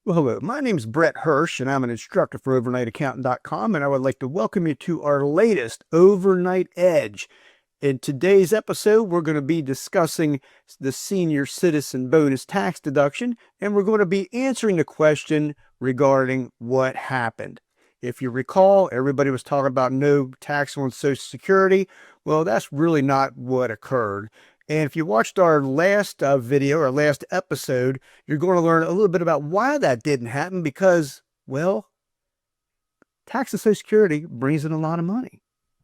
Well, hello, my name is Brett Hersh, and I'm an instructor for overnightaccountant.com, and I would like to welcome you to our latest Overnight Edge. In today's episode, we're going to be discussing the senior citizen bonus tax deduction, and we're going to be answering the question regarding what happened. If you recall, everybody was talking about no tax on Social Security. Well, that's really not what occurred. And if you watched our last video, our last episode, you're going to learn a little bit about why that didn't happen because, well, tax on Social Security brings in a lot of money.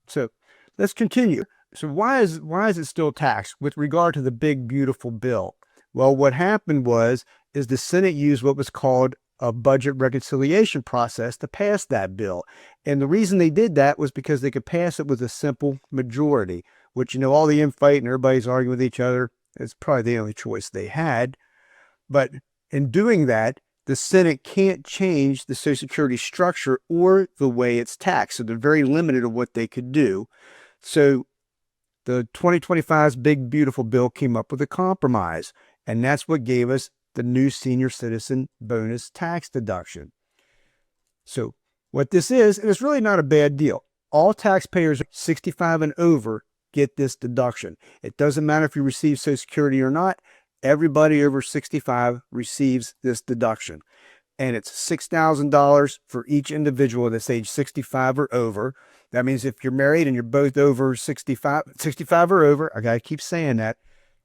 So let's continue. So why is it still taxed with regard to the big, beautiful bill? Well, what happened is the Senate used what was called a budget reconciliation process to pass that bill. And the reason they did that was because they could pass it with a simple majority, which, all the infight and everybody's arguing with each other. It's probably the only choice they had. But in doing that, the Senate can't change the Social Security structure or the way it's taxed. So they're very limited on what they could do. So the 2025's big, beautiful bill came up with a compromise. And that's what gave us the new senior citizen bonus tax deduction. So what this is, and it's really not a bad deal. All taxpayers 65 and over get this deduction. It doesn't matter if you receive Social Security or not. Everybody over 65 receives this deduction. And it's $6,000 for each individual that's age 65 or over. That means if you're married and you're both over 65 or over, I got to keep saying that,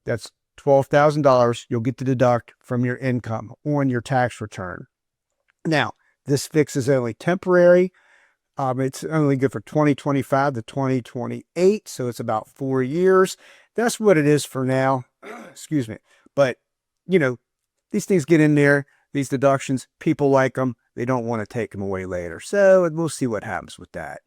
that's $12,000 you'll get to deduct from your income on your tax return. Now, this fix is only temporary. It's only good for 2025 to 2028, so it's about 4 years. That's what it is for now. Excuse me. But, these things get in there, these deductions, people like them. They don't want to take them away later. So we'll see what happens with that.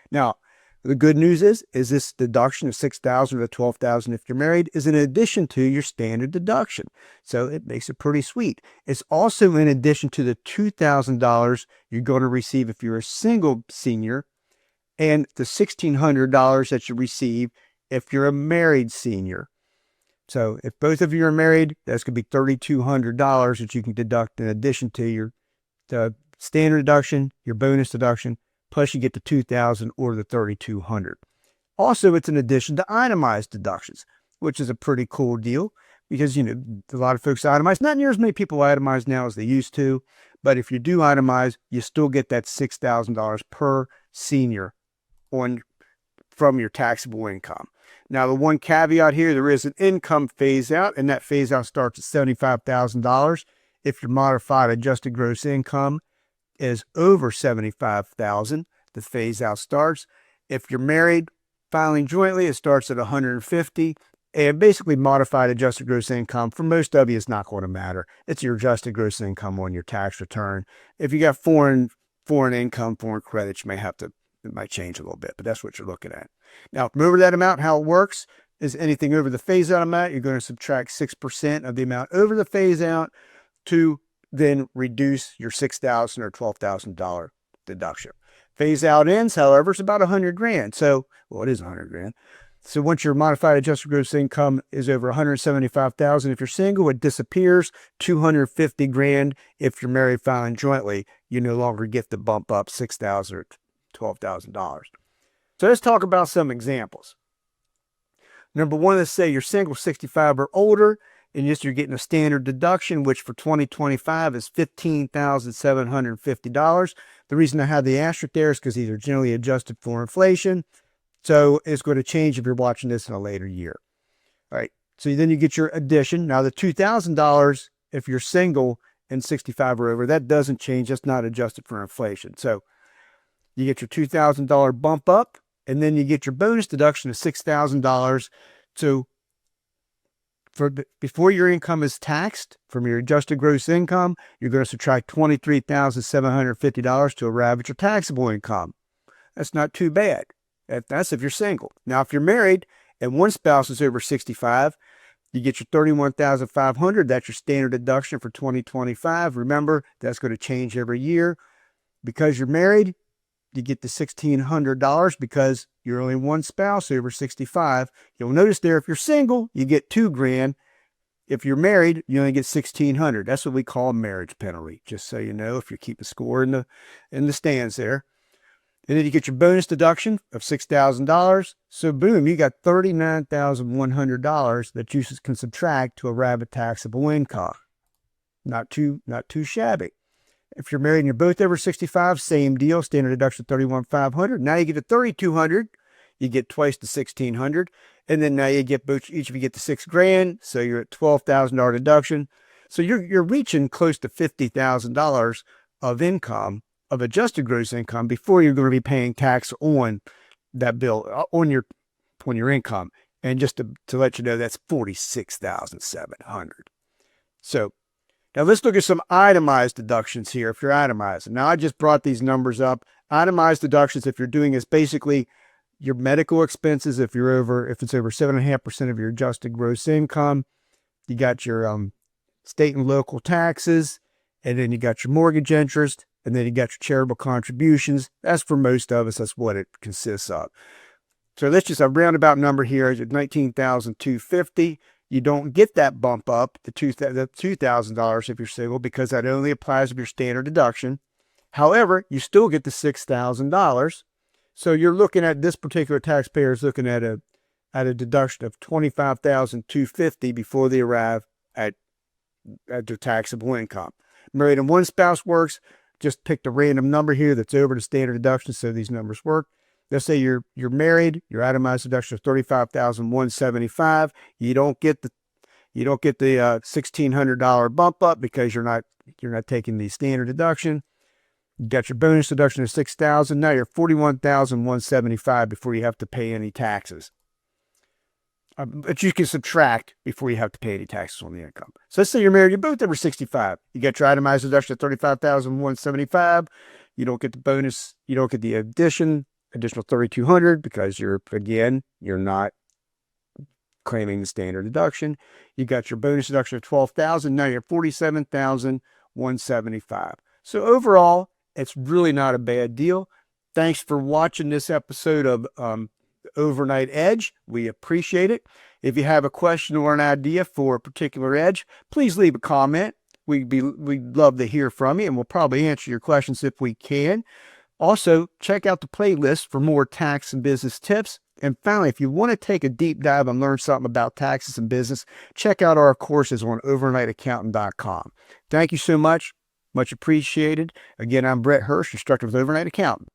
Now, the good news is this deduction of $6,000 or $12,000 if you're married is in addition to your standard deduction. So it makes it pretty sweet. It's also in addition to the $2,000 you're going to receive if you're a single senior and the $1,600 that you receive if you're a married senior. So if both of you are married, that's going to be $3,200 that you can deduct in addition to the standard deduction, your bonus deduction, plus you get the $2,000 or the $3,200. Also, it's in addition to itemized deductions, which is a pretty cool deal because, a lot of folks itemize. Not near as many people itemize now as they used to, but if you do itemize, you still get that $6,000 per senior from your taxable income. Now, the one caveat here, there is an income phase out, and that phase out starts at $75,000. If your modified adjusted gross income is over $75,000, the phase out starts. If you're married, filing jointly, it starts at $150,000. And basically modified adjusted gross income for most of you is not going to matter. It's your adjusted gross income on your tax return. If you got foreign income, foreign credits, it might change a little bit, but that's what you're looking at. Now, remember that amount, how it works is anything over the phase out amount, you're going to subtract 6% of the amount over the phase out to then reduce your $6,000 or $12,000 deduction. Phase out ends, however, it's about $100,000. So, it is $100,000. So once your modified adjusted gross income is over $175,000, if you're single, it disappears. $250,000 if you're married filing jointly, you no longer get the bump up $6,000 or $12,000. So let's talk about some examples. Number one, let's say you're single, 65 or older, and you're getting a standard deduction, which for 2025 is $15,750. The reason I have the asterisk there is because these are generally adjusted for inflation. So it's going to change if you're watching this in a later year. All right. So then you get your addition. Now the $2,000, if you're single and 65 or over, that doesn't change. That's not adjusted for inflation. So you get your $2,000 bump up, and then you get your bonus deduction of $6,000. So before your income is taxed from your adjusted gross income, you're going to subtract $23,750 to arrive at your taxable income. That's not too bad. That's if you're single. Now, if you're married and one spouse is over 65, you get your $31,500. That's your standard deduction for 2025. Remember, that's going to change every year. Because you're married, you get the $1,600 because you're only one spouse over 65. You'll notice there, if you're single, you get $2,000. If you're married, you only get $1,600. That's what we call a marriage penalty, just so you know, if you're keeping score in the stands there. And then you get your bonus deduction of $6,000. So boom, you got $39,100 that you can subtract to arrive at taxable income. Not too shabby. If you're married and you're both over 65, same deal. Standard deduction $31,500. Now you get to $3,200. You get twice the $1,600, and then now you get each of you get the $6,000. So you're at $12,000 deduction. So you're reaching close to $50,000 of income, of adjusted gross income, before you're going to be paying tax on that bill, on your income. And just to let you know, that's $46,700. So now let's look at some itemized deductions here. If you're itemizing, now I just brought these numbers up. Itemized deductions, if you're doing, is basically your medical expenses. If it's over 7.5% of your adjusted gross income, you got your state and local taxes, and then you got your mortgage interest, and then you got your charitable contributions. That's for most of us. That's what it consists of. So let's just, a roundabout number here is at $19,250. You don't get that bump up, the $2,000 if you're single, because that only applies to your standard deduction. However, you still get the $6,000. So you're looking at, this particular taxpayer is looking at a deduction of $25,250 before they arrive at their taxable income. Married and one spouse works. Just picked a random number here that's over the standard deduction, so these numbers work. Let's say you're married, your itemized deduction is $35,175. You don't get the $1,600 bump up because you're not taking the standard deduction. You got your bonus deduction of $6,000. Now you're $41,175 before you have to pay any taxes. But you can subtract before you have to pay any taxes on the income. So let's say you're married, you're both over 65. You get your itemized deduction of $35,175. You don't get the bonus, you don't get the additional $3,200 because you're not claiming the standard deduction. You got your bonus deduction of $12,000. Now you're $47,175. So overall, it's really not a bad deal. Thanks for watching this episode of Overnight Edge. We appreciate it. If you have a question or an idea for a particular edge, please leave a comment. We'd love to hear from you, and we'll probably answer your questions if we can. Also, check out the playlist for more tax and business tips. And finally, if you want to take a deep dive and learn something about taxes and business, check out our courses on overnightaccountant.com. Thank you so much. Much appreciated. Again, I'm Brett Hersh, instructor with Overnight Accountant.